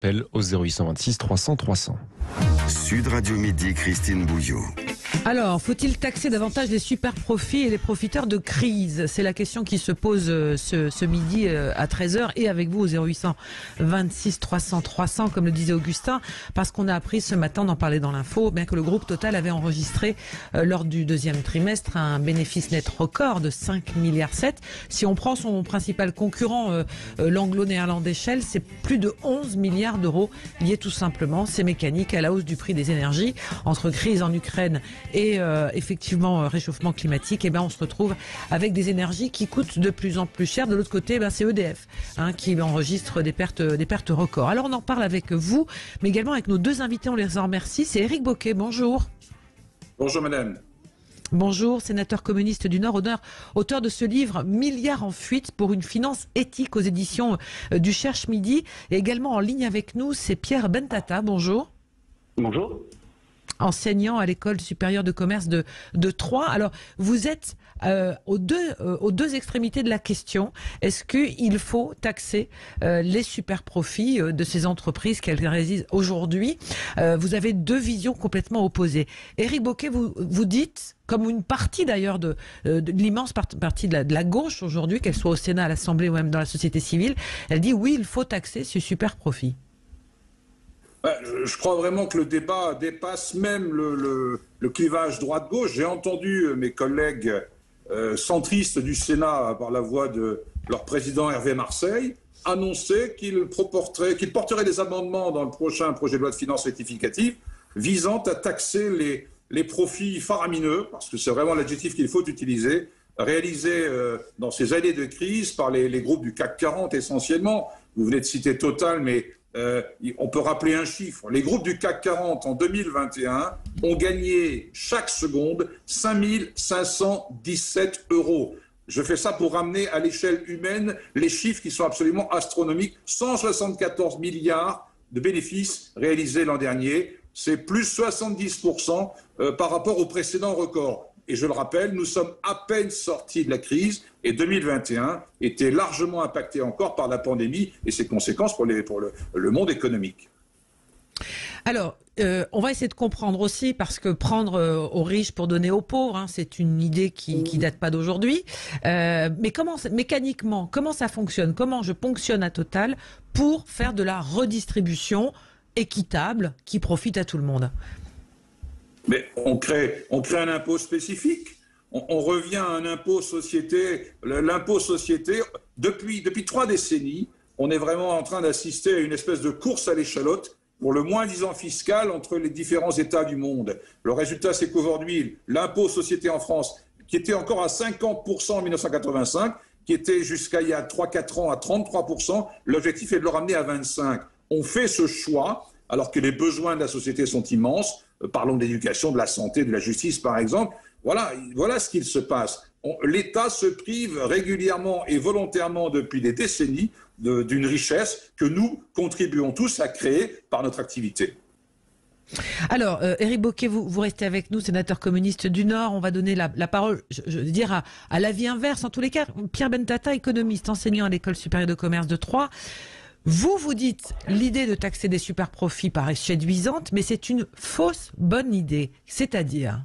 Appel au 0826 300 300. Sud Radio Midi, Christine Bouillot. Alors, faut-il taxer davantage les super profits et les profiteurs de crise? C'est la question qui se pose ce midi à 13h et avec vous au 0826 300 300, comme le disait Augustin, parce qu'on a appris ce matin, on en parlait dans l'info, bien que le groupe Total avait enregistré lors du deuxième trimestre un bénéfice net record de 5,7 milliards. Si on prend son principal concurrent, l'anglo-néerlandais Shell, c'est plus de 11 milliards d'euros liés tout simplement, c'est mécanique, à la hausse du prix des énergies. Entre crise en Ukraine et effectivement réchauffement climatique, et on se retrouve avec des énergies qui coûtent de plus en plus cher. De l'autre côté, c'est EDF qui enregistre des pertes records. Alors on en parle avec vous, mais également avec nos deux invités, on les en remercie. C'est Éric Bocquet, bonjour. Bonjour madame. Bonjour, sénateur communiste du Nord, auteur de ce livre « Milliards en fuite pour une finance éthique » aux éditions du Cherche Midi. Et également en ligne avec nous, c'est Pierre Bentata, bonjour. Bonjour. Enseignant à l'école supérieure de commerce de Troyes. Alors, vous êtes aux deux extrémités de la question. Est-ce qu'il faut taxer les super profits de ces entreprises qu'elles réalisent aujourd'hui? Vous avez deux visions complètement opposées. Éric Bocquet, vous dites, comme une partie d'ailleurs de l'immense partie de la gauche aujourd'hui, qu'elle soit au Sénat, à l'Assemblée ou même dans la société civile, elle dit oui, il faut taxer ces super profits. Je crois vraiment que le débat dépasse même le clivage droite-gauche. J'ai entendu mes collègues centristes du Sénat, par la voix de leur président Hervé Marseille, annoncer qu'ils porteraient des amendements dans le prochain projet de loi de finances rectificative visant à taxer les profits faramineux, parce que c'est vraiment l'adjectif qu'il faut utiliser, réalisés dans ces années de crise par les groupes du CAC 40 essentiellement. Vous venez de citer Total, mais on peut rappeler un chiffre. Les groupes du CAC 40 en 2021 ont gagné chaque seconde 5 517 euros. Je fais ça pour ramener à l'échelle humaine les chiffres qui sont absolument astronomiques. 174 milliards de bénéfices réalisés l'an dernier. C'est plus 70% par rapport au précédent record. Et je le rappelle, nous sommes à peine sortis de la crise et 2021 était largement impacté encore par la pandémie et ses conséquences pour le monde économique. Alors, on va essayer de comprendre aussi, parce que prendre aux riches pour donner aux pauvres, c'est une idée qui date pas d'aujourd'hui. Mais mécaniquement, comment ça fonctionne? Comment je ponctionne à Total pour faire de la redistribution équitable qui profite à tout le monde? Mais on crée un impôt spécifique. On revient à un impôt société. L'impôt société, depuis 3 décennies, on est vraiment en train d'assister à une espèce de course à l'échalote pour le moins-disant fiscal entre les différents États du monde. Le résultat, c'est qu'aujourd'hui, l'impôt société en France, qui était encore à 50% en 1985, qui était jusqu'à il y a 3-4 ans à 33%, l'objectif est de le ramener à 25%. On fait ce choix alors que les besoins de la société sont immenses. Parlons de l'éducation, de la santé, de la justice, par exemple. Voilà ce qu'il se passe. L'État se prive régulièrement et volontairement depuis des décennies d'une richesse que nous contribuons tous à créer par notre activité. Alors, Éric Bocquet, vous restez avec nous, sénateur communiste du Nord. On va donner la parole, je veux dire, à l'avis inverse. En tous les cas, Pierre Bentata, économiste, enseignant à l'école supérieure de commerce de Troyes. Vous dites l'idée de taxer des super profits paraît séduisante, mais c'est une fausse bonne idée. C'est-à-dire?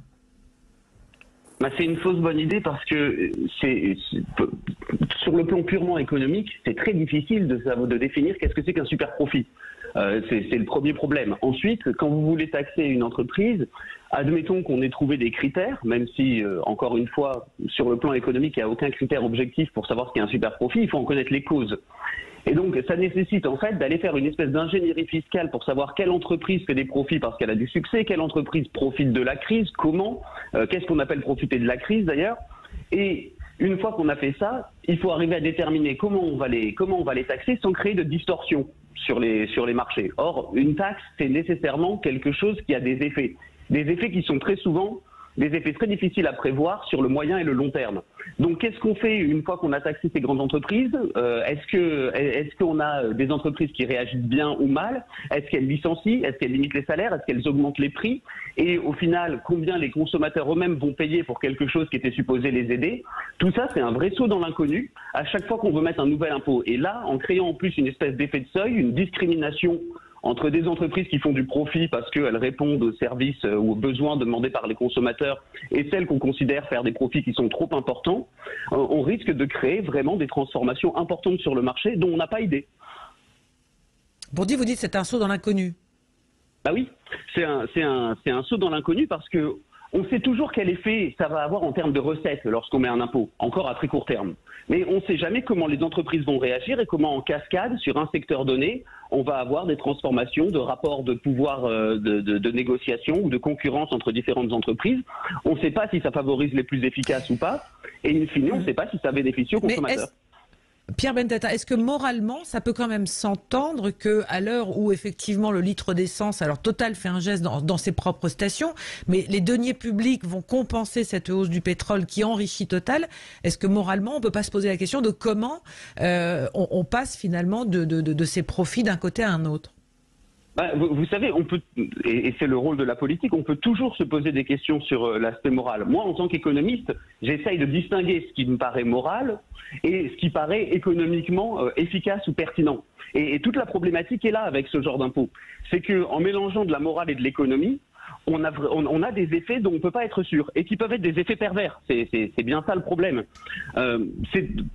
C'est une fausse bonne idée parce que sur le plan purement économique, c'est très difficile de définir qu'est-ce que c'est qu'un super profit. C'est le premier problème. Ensuite, quand vous voulez taxer une entreprise, admettons qu'on ait trouvé des critères, même si, encore une fois, sur le plan économique, il n'y a aucun critère objectif pour savoir ce qu'est un super profit, il faut en connaître les causes. Et donc, ça nécessite en fait d'aller faire une espèce d'ingénierie fiscale pour savoir quelle entreprise fait des profits parce qu'elle a du succès, quelle entreprise profite de la crise, comment, qu'est-ce qu'on appelle profiter de la crise d'ailleurs. Et une fois qu'on a fait ça, il faut arriver à déterminer comment on va les taxer sans créer de distorsion sur les marchés. Or, une taxe, c'est nécessairement quelque chose qui a des effets qui sont très souvent des effets très difficiles à prévoir sur le moyen et le long terme. Donc, qu'est-ce qu'on fait une fois qu'on a taxé ces grandes entreprises? Est-ce qu'on a des entreprises qui réagissent bien ou mal? Est-ce qu'elles licencient? Est-ce qu'elles limitent les salaires? Est-ce qu'elles augmentent les prix? Et au final, combien les consommateurs eux-mêmes vont payer pour quelque chose qui était supposé les aider? Tout ça, c'est un vrai saut dans l'inconnu à chaque fois qu'on veut mettre un nouvel impôt. Et là, en créant en plus une espèce d'effet de seuil, une discrimination entre des entreprises qui font du profit parce qu'elles répondent aux services ou aux besoins demandés par les consommateurs et celles qu'on considère faire des profits qui sont trop importants, on risque de créer vraiment des transformations importantes sur le marché dont on n'a pas idée. Bourdi, vous dites que c'est un saut dans l'inconnu. Bah oui, c'est un saut dans l'inconnu parce que on sait toujours quel effet ça va avoir en termes de recettes lorsqu'on met un impôt, encore à très court terme. Mais on ne sait jamais comment les entreprises vont réagir et comment en cascade, sur un secteur donné, on va avoir des transformations de rapports de pouvoir de négociation ou de concurrence entre différentes entreprises. On ne sait pas si ça favorise les plus efficaces ou pas. Et in fine, on ne sait pas si ça bénéficie aux consommateurs. Pierre Benedetta, est-ce que moralement, ça peut quand même s'entendre qu'à l'heure où effectivement le litre d'essence, alors Total fait un geste dans ses propres stations, mais les deniers publics vont compenser cette hausse du pétrole qui enrichit Total, est-ce que moralement on ne peut pas se poser la question de comment on passe finalement de ces profits d'un côté à un autre? Vous savez, on peut, et c'est le rôle de la politique, on peut toujours se poser des questions sur l'aspect moral. Moi, en tant qu'économiste, j'essaye de distinguer ce qui me paraît moral et ce qui paraît économiquement efficace ou pertinent. Et toute la problématique est là avec ce genre d'impôt. C'est qu'en mélangeant de la morale et de l'économie, on a des effets dont on ne peut pas être sûr et qui peuvent être des effets pervers. C'est bien ça le problème.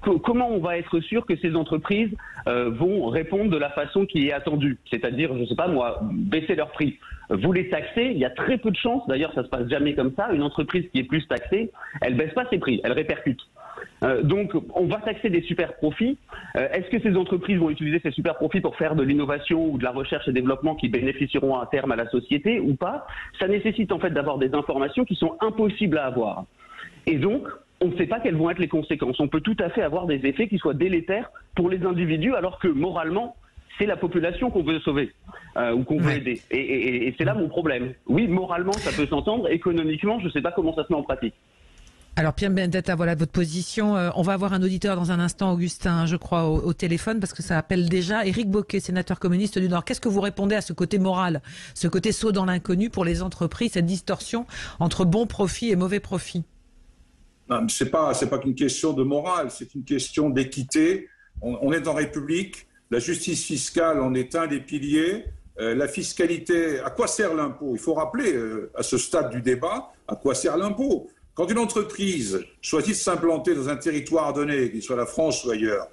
Comment on va être sûr que ces entreprises vont répondre de la façon qui est attendue? C'est-à-dire, je ne sais pas moi, baisser leurs prix. Vous les taxez, il y a très peu de chances, d'ailleurs ça ne se passe jamais comme ça, une entreprise qui est plus taxée, elle ne baisse pas ses prix, elle répercute. Donc on va taxer des super profits. Est-ce que ces entreprises vont utiliser ces super profits pour faire de l'innovation ou de la recherche et développement qui bénéficieront à terme à la société ou pas? Ça nécessite en fait d'avoir des informations qui sont impossibles à avoir. Et donc on ne sait pas quelles vont être les conséquences. On peut tout à fait avoir des effets qui soient délétères pour les individus alors que moralement c'est la population qu'on veut sauver ou qu'on veut aider. Et c'est là mon problème. Oui, moralement ça peut s'entendre, économiquement je ne sais pas comment ça se met en pratique. Alors Pierre Benedetta, voilà votre position. On va avoir un auditeur dans un instant, Augustin, je crois, au téléphone, parce que ça appelle déjà. Éric Bocquet, sénateur communiste du Nord. Qu'est-ce que vous répondez à ce côté moral, ce côté saut dans l'inconnu pour les entreprises, cette distorsion entre bon profit et mauvais profit? C'est pas qu'une question de morale, c'est une question d'équité. On est en République, la justice fiscale en est un des piliers. La fiscalité, à quoi sert l'impôt? Il faut rappeler à ce stade du débat à quoi sert l'impôt. Quand une entreprise choisit de s'implanter dans un territoire donné, qu'il soit la France ou ailleurs,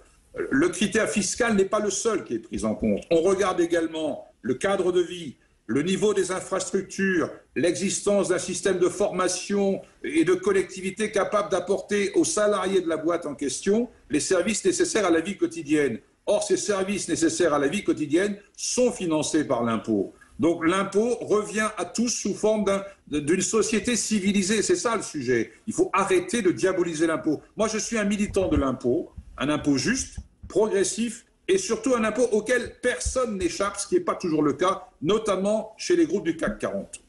le critère fiscal n'est pas le seul qui est pris en compte. On regarde également le cadre de vie, le niveau des infrastructures, l'existence d'un système de formation et de collectivité capable d'apporter aux salariés de la boîte en question les services nécessaires à la vie quotidienne. Or, ces services nécessaires à la vie quotidienne sont financés par l'impôt. Donc l'impôt revient à tous sous forme d'une société civilisée. C'est ça le sujet. Il faut arrêter de diaboliser l'impôt. Moi, je suis un militant de l'impôt, un impôt juste, progressif et surtout un impôt auquel personne n'échappe, ce qui n'est pas toujours le cas, notamment chez les groupes du CAC 40.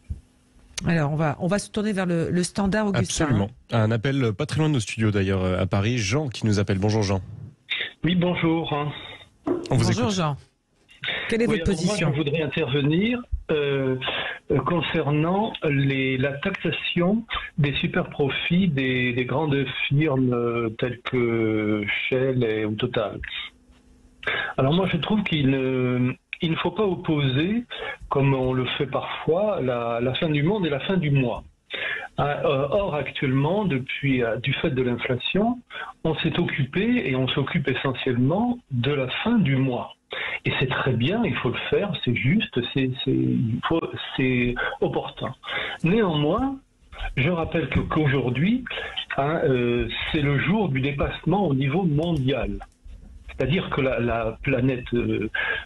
Alors, on va se tourner vers le standard, Augustin. Absolument. Un appel pas très loin de nos studios d'ailleurs à Paris. Jean qui nous appelle. Bonjour Jean. Oui, bonjour. Bonjour Jean. Quelle est votre position? Moi, je voudrais intervenir concernant la taxation des super profits des grandes firmes telles que Shell ou Total. Alors moi, je trouve qu'il ne faut pas opposer, comme on le fait parfois, la fin du monde et la fin du mois. Or, actuellement, du fait de l'inflation, on s'est occupé et on s'occupe essentiellement de la fin du mois. Et c'est très bien, il faut le faire, c'est juste, c'est opportun. Néanmoins, je rappelle qu'aujourd'hui, c'est le jour du dépassement au niveau mondial. C'est-à-dire que la planète,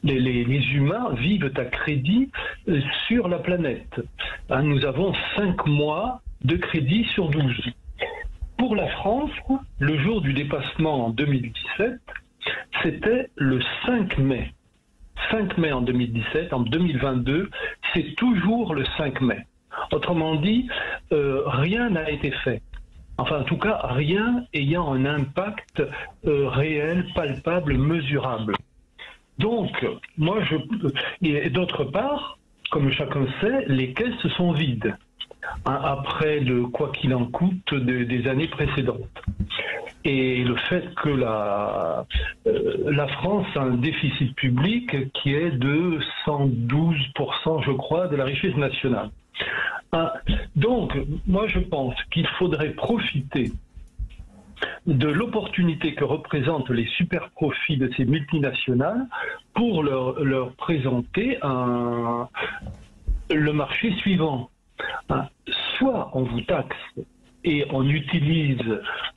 les humains vivent à crédit sur la planète. Nous avons 5 mois de crédit sur 12. Pour la France, le jour du dépassement en 2017, c'était le 5 mai. 5 mai en 2017, en 2022, c'est toujours le 5 mai. Autrement dit, rien n'a été fait. Enfin, en tout cas, rien ayant un impact réel, palpable, mesurable. Donc, et d'autre part, comme chacun sait, les caisses sont vides, après le quoi qu'il en coûte des années précédentes. et le fait que la France a un déficit public qui est de 112%, je crois, de la richesse nationale. Donc, moi je pense qu'il faudrait profiter de l'opportunité que représentent les super profits de ces multinationales pour leur présenter le marché suivant. Soit on vous taxe et on utilise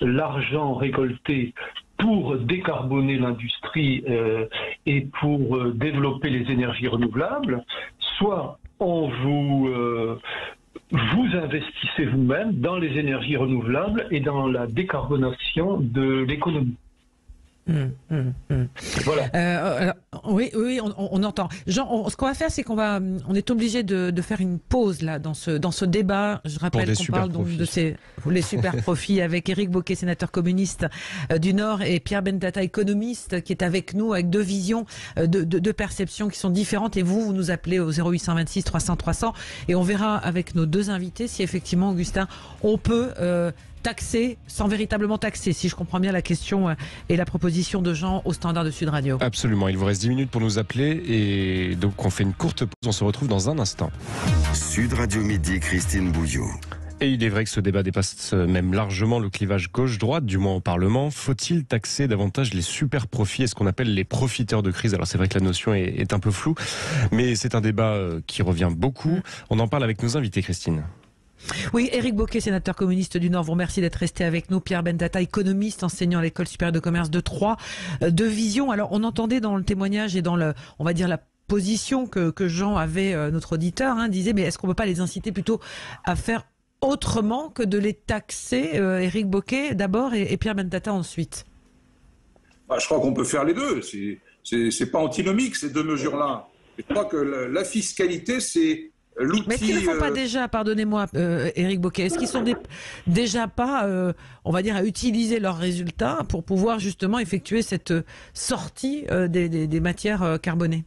l'argent récolté pour décarboner l'industrie et pour développer les énergies renouvelables, soit on vous investissez vous-même dans les énergies renouvelables et dans la décarbonation de l'économie. Voilà. Oui, on entend. Jean, ce qu'on va faire, c'est on est obligé de faire une pause là dans ce débat. Je rappelle qu'on parle donc de les super profits avec Éric Bocquet, sénateur communiste du Nord, et Pierre Bentata, économiste, qui est avec nous avec deux visions, deux perceptions qui sont différentes. Et vous nous appelez au 0826 300 300 et on verra avec nos deux invités si effectivement, Augustin, on peut taxer sans véritablement taxer, si je comprends bien la question et la proposition de Jean au standard de Sud Radio. Absolument, il vous reste 10 minutes pour nous appeler et donc on fait une courte pause, on se retrouve dans un instant. Sud Radio Midi, Christine Bouillot. Et il est vrai que ce débat dépasse même largement le clivage gauche-droite, du moins au Parlement. Faut-il taxer davantage les super profits et ce qu'on appelle les profiteurs de crise? Alors c'est vrai que la notion est un peu floue, mais c'est un débat qui revient beaucoup. On en parle avec nos invités, Christine. Oui, Éric Bocquet, sénateur communiste du Nord, vous remercie d'être resté avec nous. Pierre Bentata, économiste, enseignant à l'École supérieure de commerce de Troyes. De vision. Alors, on entendait dans le témoignage et dans on va dire la position que Jean avait, notre auditeur, disait, mais est-ce qu'on ne peut pas les inciter plutôt à faire autrement que de les taxer, Éric Bocquet d'abord et Pierre Bentata ensuite? Je crois qu'on peut faire les deux. C'est pas antinomique, ces deux mesures-là. Je crois que la fiscalité, c'est l'outil. Mais est-ce qu'ils ne font pas déjà, pardonnez-moi, Éric Bocquet, est-ce qu'ils sont déjà pas, on va dire, à utiliser leurs résultats pour pouvoir justement effectuer cette sortie des matières carbonées?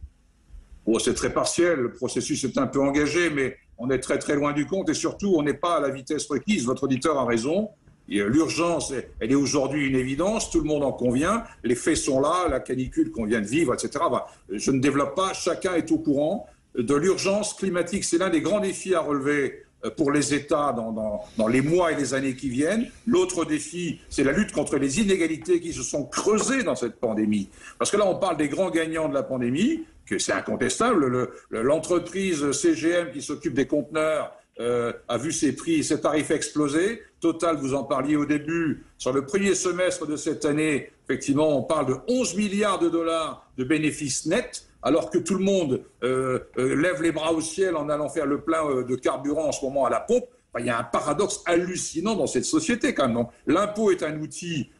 C'est très partiel, le processus est un peu engagé, mais on est très très loin du compte et surtout on n'est pas à la vitesse requise. Votre auditeur a raison. L'urgence, elle est aujourd'hui une évidence, tout le monde en convient, les faits sont là, la canicule qu'on vient de vivre, etc. Je ne développe pas, chacun est au courant de l'urgence climatique. C'est l'un des grands défis à relever pour les États dans les mois et les années qui viennent. L'autre défi, c'est la lutte contre les inégalités qui se sont creusées dans cette pandémie. Parce que là, on parle des grands gagnants de la pandémie, que c'est incontestable. L'entreprise CGM qui s'occupe des conteneurs a vu ses prix, ses tarifs exploser. Total, vous en parliez au début, sur le premier semestre de cette année, effectivement, on parle de 11 milliards de dollars de bénéfices nets, alors que tout le monde lève les bras au ciel en allant faire le plein de carburant en ce moment à la pompe. Il y a un paradoxe hallucinant dans cette société quand même. Donc, l'impôt est un outil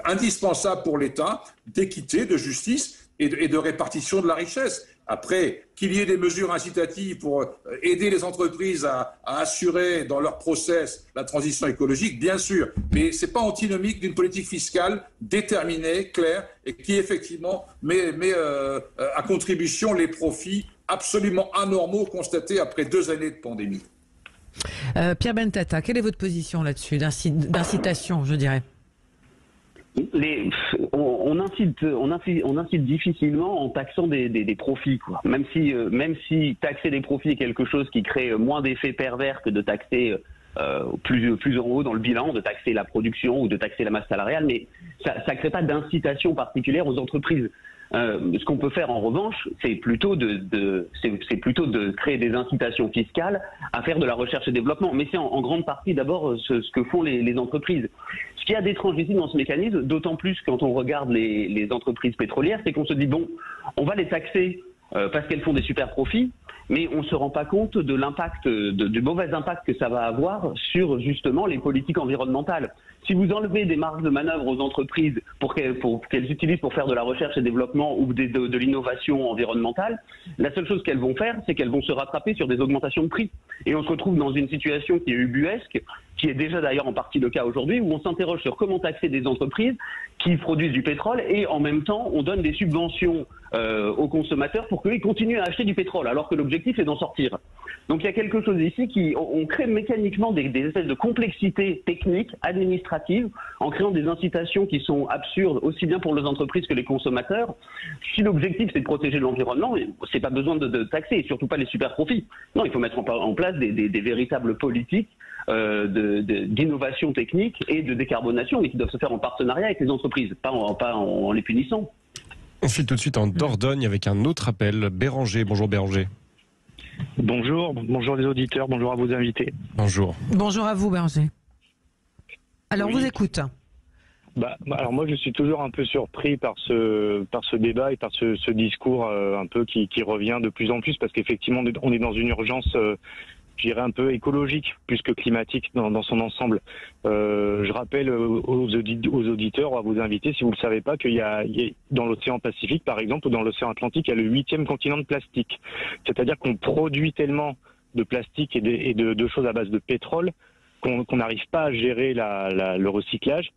indispensable pour l'État d'équité, de justice et de répartition de la richesse. Après, qu'il y ait des mesures incitatives pour aider les entreprises à assurer dans leur process la transition écologique, bien sûr, mais ce n'est pas antinomique d'une politique fiscale déterminée, claire, et qui effectivement met à contribution les profits absolument anormaux constatés après 2 années de pandémie. Pierre Bentata, quelle est votre position là-dessus, d'incitation, je dirais? On incite difficilement en taxant des profits, quoi. Même si taxer des profits est quelque chose qui crée moins d'effets pervers que de taxer plus en haut dans le bilan, de taxer la production ou de taxer la masse salariale, mais ça ne crée pas d'incitation particulière aux entreprises. Ce qu'on peut faire en revanche, c'est plutôt de créer des incitations fiscales à faire de la recherche et développement. Mais c'est en grande partie d'abord ce que font les entreprises. Ce qu'il y a d'étrange ici dans ce mécanisme, d'autant plus quand on regarde les entreprises pétrolières, c'est qu'on se dit bon, on va les taxer parce qu'elles font des super profits, mais on ne se rend pas compte de l'impact, du mauvais impact que ça va avoir sur justement les politiques environnementales. Si vous enlevez des marges de manœuvre aux entreprises pour qu'elles utilisent pour faire de la recherche et développement ou de l'innovation environnementale, la seule chose qu'elles vont faire, c'est qu'elles vont se rattraper sur des augmentations de prix. Et on se retrouve dans une situation qui est ubuesque, qui est déjà d'ailleurs en partie le cas aujourd'hui, où on s'interroge sur comment taxer des entreprises qui produisent du pétrole et en même temps on donne des subventions aux consommateurs pour qu'ils continuent à acheter du pétrole, alors que l'objectif est d'en sortir. Donc il y a quelque chose ici on crée mécaniquement des espèces de complexités techniques, administratives, en créant des incitations qui sont absurdes, aussi bien pour les entreprises que les consommateurs. Si l'objectif c'est de protéger l'environnement, c'est pas besoin de taxer, et surtout pas les super profits. Non, il faut mettre en place des véritables politiques d'innovation technique et de décarbonation, mais qui doivent se faire en partenariat avec les entreprises, pas en les punissant. On file tout de suite en Dordogne avec un autre appel. Béranger, bonjour Béranger. Bonjour les auditeurs, bonjour à vos invités. Bonjour. Bonjour à vous, Béranger. Alors, Oui. vous écoute. Alors moi je suis toujours un peu surpris par ce débat et par ce discours un peu qui revient de plus en plus, parce qu'effectivement on est dans une urgence je dirais un peu écologique plus que climatique dans son ensemble. Je rappelle aux auditeurs, à vos invités, si vous ne le savez pas, qu'il y a dans l'océan Pacifique par exemple ou dans l'océan Atlantique, il y a le 8e continent de plastique. C'est-à-dire qu'on produit tellement de plastique et de choses à base de pétrole qu'on n'arrive pas à gérer le recyclage.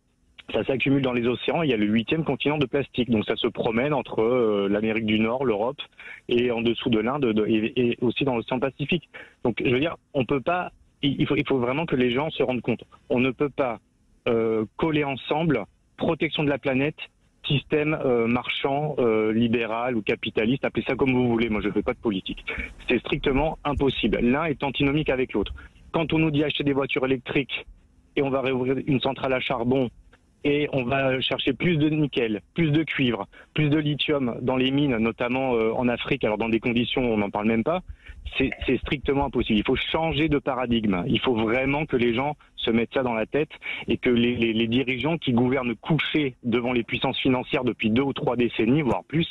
Ça s'accumule dans les océans, il y a le 8e continent de plastique. Donc ça se promène entre l'Amérique du Nord, l'Europe et en dessous de l'Inde et aussi dans l'océan Pacifique. Donc je veux dire, on peut pas, il faut vraiment que les gens se rendent compte. On ne peut pas coller ensemble protection de la planète, système marchand, libéral ou capitaliste, appelez ça comme vous voulez, moi je ne fais pas de politique. C'est strictement impossible. L'un est antinomique avec l'autre. Quand on nous dit acheter des voitures électriques et on va réouvrir une centrale à charbon, et on va chercher plus de nickel, plus de cuivre, plus de lithium dans les mines, notamment en Afrique, alors dans des conditions on n'en parle même pas, c'est strictement impossible. Il faut changer de paradigme. Il faut vraiment que les gens se mettent ça dans la tête et que les dirigeants qui gouvernent couchés devant les puissances financières depuis 2 ou 3 décennies, voire plus,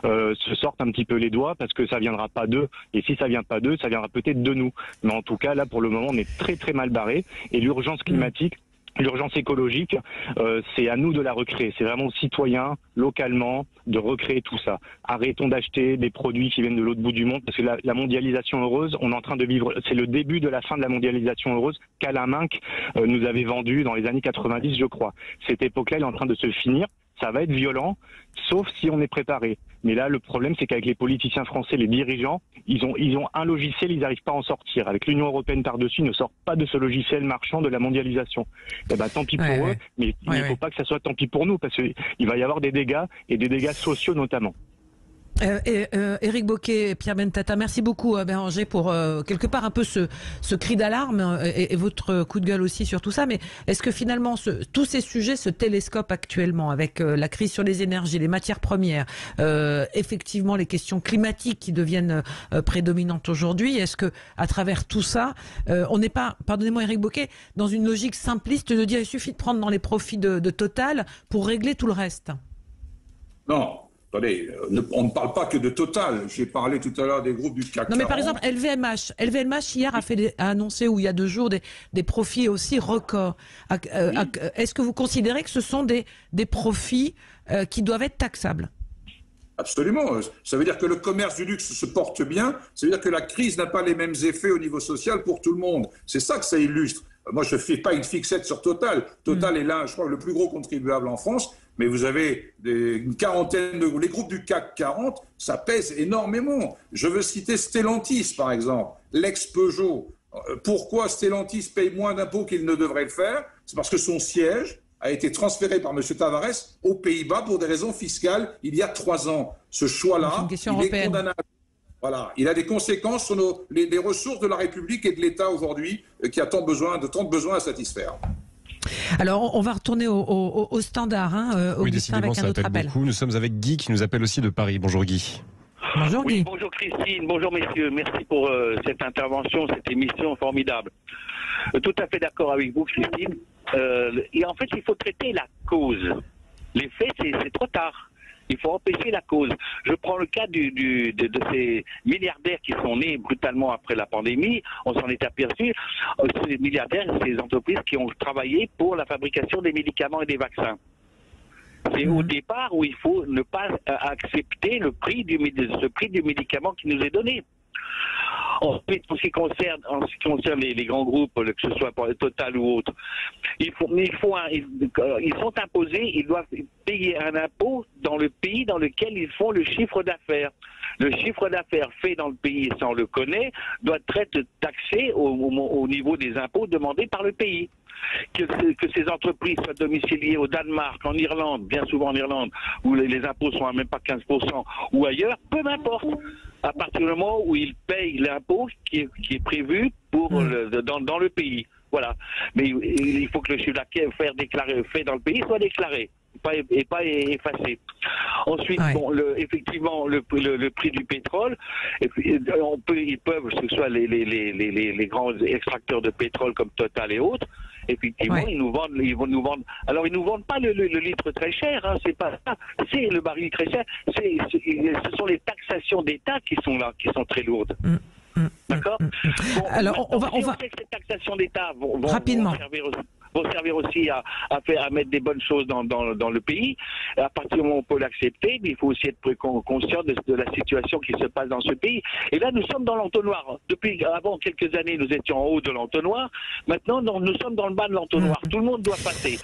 se sortent un petit peu les doigts, parce que ça viendra pas d'eux. Et si ça vient pas d'eux, ça viendra peut-être de nous. Mais en tout cas, là, pour le moment, on est très très mal barré. Et l'urgence climatique, l'urgence écologique, c'est à nous de la recréer. C'est vraiment aux citoyens, localement, de recréer tout ça. Arrêtons d'acheter des produits qui viennent de l'autre bout du monde, parce que la mondialisation heureuse, on est en train de vivre, c'est le début de la fin de la mondialisation heureuse qu'Alain Minc nous avait vendue dans les années 90, je crois. Cette époque-là, elle est en train de se finir. Ça va être violent, sauf si on est préparé. Mais là, le problème, c'est qu'avec les politiciens français, les dirigeants, ils ont un logiciel, ils n'arrivent pas à en sortir. Avec l'Union européenne par-dessus, ils ne sortent pas de ce logiciel marchand de la mondialisation. Eh ben, tant pis pour eux, mais il ne faut pas que ça soit tant pis pour nous, parce qu'il va y avoir des dégâts, et des dégâts sociaux notamment. Éric Bocquet et Pierre Bentata, merci beaucoup Béranger pour quelque part un peu ce cri d'alarme et votre coup de gueule aussi sur tout ça. Mais est-ce que finalement tous ces sujets se télescopent actuellement avec la crise sur les énergies, les matières premières, effectivement les questions climatiques qui deviennent prédominantes aujourd'hui? Est-ce que à travers tout ça, on n'est pas, pardonnez-moi Éric Bocquet, dans une logique simpliste de dire il suffit de prendre dans les profits de Total pour régler tout le reste? Non. Attendez, on ne parle pas que de Total. J'ai parlé tout à l'heure des groupes du CAC 40. Non, mais par exemple, LVMH hier a annoncé, ou il y a 2 jours, des profits aussi records. Est-ce que vous considérez que ce sont des profits qui doivent être taxables? Absolument. Ça veut dire que le commerce du luxe se porte bien. Ça veut dire que la crise n'a pas les mêmes effets au niveau social pour tout le monde. C'est ça que ça illustre. Moi, je ne fais pas une fixette sur Total. Total est là, je crois, le plus gros contribuable en France. Mais vous avez une quarantaine de... Les groupes du CAC 40, ça pèse énormément. Je veux citer Stellantis, par exemple, l'ex-Peugeot. Pourquoi Stellantis paye moins d'impôts qu'il ne devrait le faire? C'est parce que son siège a été transféré par M. Tavares aux Pays-Bas pour des raisons fiscales il y a 3 ans. Ce choix-là, il est condamnable. Voilà, il a des conséquences sur les ressources de la République et de l'État aujourd'hui qui a tant de besoins à satisfaire. Alors, on va retourner au standard, oui, Augustin, avec un autre appel. Beaucoup. Nous sommes avec Guy qui nous appelle aussi de Paris. Bonjour Guy. Bonjour Guy. Oui, bonjour Christine, bonjour messieurs, merci pour cette intervention, cette émission formidable. Tout à fait d'accord avec vous Christine. Et en fait, il faut traiter la cause. Les faits, c'est trop tard. Il faut empêcher la cause. Je prends le cas de ces milliardaires qui sont nés brutalement après la pandémie. On s'en est aperçu. Ces milliardaires, ces entreprises qui ont travaillé pour la fabrication des médicaments et des vaccins. C'est au départ où il faut ne pas accepter ce prix du médicament qui nous est donné. Ensuite, en ce qui concerne les grands groupes, que ce soit pour Total ou autre, ils sont imposés, ils doivent payer un impôt dans le pays dans lequel ils font le chiffre d'affaires. Le chiffre d'affaires fait dans le pays, ça on le connaît, doit être taxé au niveau des impôts demandés par le pays. Que ces entreprises soient domiciliées au Danemark, en Irlande, bien souvent en Irlande, où les impôts sont à même pas 15%, ou ailleurs, peu m'importe. À partir du moment où ils payent l'impôt qui est prévu pour dans le pays. Voilà. Mais il faut que le chiffre d'affaires fait dans le pays soit déclaré et pas effacé. Ensuite, effectivement, le prix du pétrole, ils peuvent, que ce soit les grands extracteurs de pétrole comme Total et autres, effectivement, ils vont nous vendre. Alors, ils nous vendent pas le litre très cher, hein, c'est pas ça. C'est le baril très cher. Ce sont les taxations d'État qui sont là, qui sont très lourdes. D'accord. Bon, alors, on va. Sait que ces taxations d'État vont servir aussi à mettre des bonnes choses dans le pays. À partir du moment où on peut l'accepter, mais il faut aussi être conscient de la situation qui se passe dans ce pays. Et là, nous sommes dans l'entonnoir. Avant quelques années, nous étions en haut de l'entonnoir. Maintenant, nous sommes dans le bas de l'entonnoir. Tout le monde doit passer.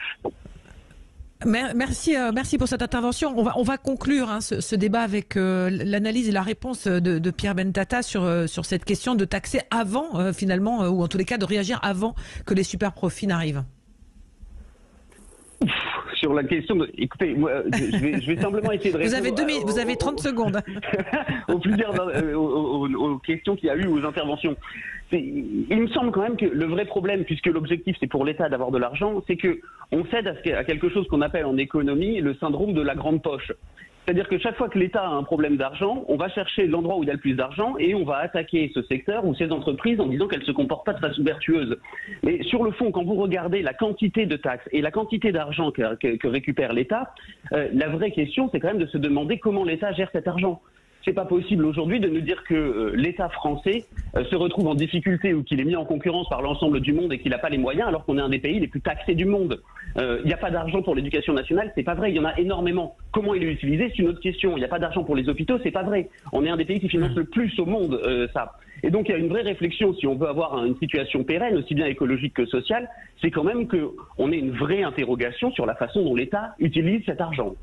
Merci pour cette intervention. On va conclure ce débat avec l'analyse et la réponse de Pierre Bentata sur cette question de taxer avant, finalement, ou en tous les cas de réagir avant que les super profits n'arrivent. Sur la question écoutez, moi, je vais simplement essayer de répondre. Vous avez 30 secondes. aux questions qu'il y a eu, aux interventions. Il me semble quand même que le vrai problème, puisque l'objectif c'est pour l'État d'avoir de l'argent, c'est que on cède à quelque chose qu'on appelle en économie le syndrome de la grande poche. C'est-à-dire que chaque fois que l'État a un problème d'argent, on va chercher l'endroit où il y a le plus d'argent et on va attaquer ce secteur ou ces entreprises en disant qu'elles ne se comportent pas de façon vertueuse. Mais sur le fond, quand vous regardez la quantité de taxes et la quantité d'argent que récupère l'État, la vraie question, c'est quand même de se demander comment l'État gère cet argent. C'est pas possible aujourd'hui de nous dire que l'État français se retrouve en difficulté ou qu'il est mis en concurrence par l'ensemble du monde et qu'il n'a pas les moyens alors qu'on est un des pays les plus taxés du monde. Il n'y a pas d'argent pour l'éducation nationale, c'est pas vrai, il y en a énormément. Comment il est utilisé, c'est une autre question. Il n'y a pas d'argent pour les hôpitaux, c'est pas vrai. On est un des pays qui finance le plus au monde ça. Et donc il y a une vraie réflexion, si on veut avoir une situation pérenne, aussi bien écologique que sociale, c'est quand même qu'on ait une vraie interrogation sur la façon dont l'État utilise cet argent.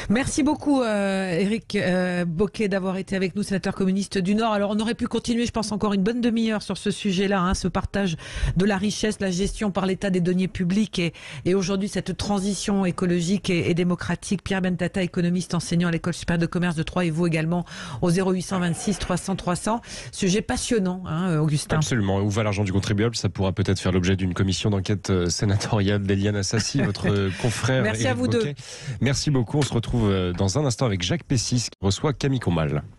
Merci beaucoup Éric Bocquet d'avoir été avec nous, sénateur communiste du Nord. Alors on aurait pu continuer, je pense, encore une bonne demi-heure sur ce sujet-là, ce partage de la richesse, la gestion par l'État des deniers publics et aujourd'hui cette transition écologique et démocratique. Pierre Bentata, économiste, enseignant à l'École supérieure de commerce de Troyes, et vous également au 0826 300 300. Sujet passionnant, Augustin. Absolument. Où va l'argent du contribuable? Ça pourra peut-être faire l'objet d'une commission d'enquête sénatoriale d'Eliane Assassi, votre confrère. Merci Éric à vous Bocquet. deux. Merci beaucoup. On se retrouve dans un instant avec Jacques Pessis qui reçoit Camille Combal.